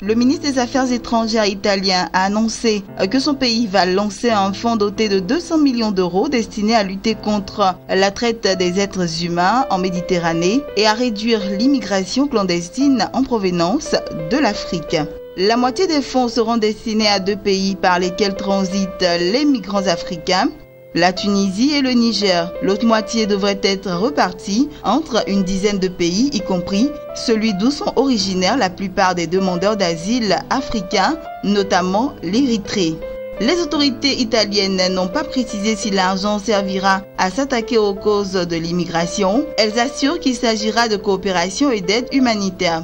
le ministre des Affaires étrangères italien a annoncé que son pays va lancer un fonds doté de 200 millions d'euros destiné à lutter contre la traite des êtres humains en Méditerranée et à réduire l'immigration clandestine en provenance de l'Afrique. La moitié des fonds seront destinés à 2 pays par lesquels transitent les migrants africains, la Tunisie et le Niger. L'autre moitié devrait être repartie entre une dizaine de pays, y compris celui d'où sont originaires la plupart des demandeurs d'asile africains, notamment l'Érythrée. Les autorités italiennes n'ont pas précisé si l'argent servira à s'attaquer aux causes de l'immigration. Elles assurent qu'il s'agira de coopération et d'aide humanitaire.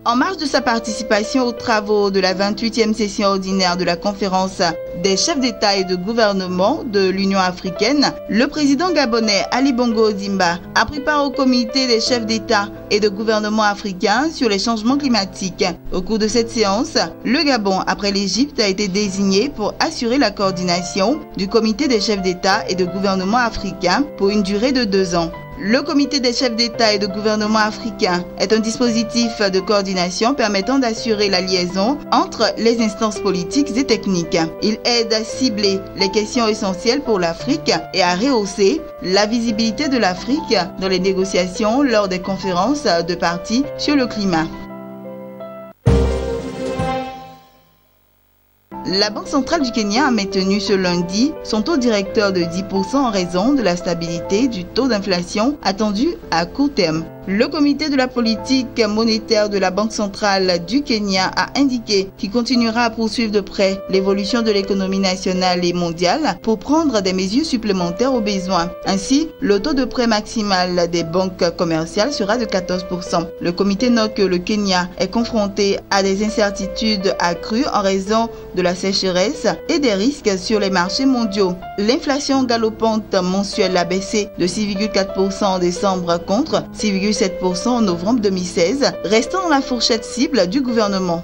En marge de sa participation aux travaux de la 28e session ordinaire de la conférence des chefs d'État et de gouvernement de l'Union africaine, le président gabonais Ali Bongo Ondimba a pris part au comité des chefs d'État et de gouvernement africains sur les changements climatiques. Au cours de cette séance, le Gabon, après l'Égypte, a été désigné pour assurer la coordination du comité des chefs d'État et de gouvernement africains pour une durée de 2 ans. Le comité des chefs d'État et de gouvernement africains est un dispositif de coordination permettant d'assurer la liaison entre les instances politiques et techniques. Il aide à cibler les questions essentielles pour l'Afrique et à rehausser la visibilité de l'Afrique dans les négociations lors des conférences de parties sur le climat. La Banque centrale du Kenya a maintenu ce lundi son taux directeur de 10% en raison de la stabilité du taux d'inflation attendu à court terme. Le comité de la politique monétaire de la Banque centrale du Kenya a indiqué qu'il continuera à poursuivre de près l'évolution de l'économie nationale et mondiale pour prendre des mesures supplémentaires aux besoins. Ainsi, le taux de prêt maximal des banques commerciales sera de 14%. Le comité note que le Kenya est confronté à des incertitudes accrues en raison de la sécheresse et des risques sur les marchés mondiaux. L'inflation galopante mensuelle a baissé de 6,4% en décembre contre 6,7% en novembre 2016, restant dans la fourchette cible du gouvernement.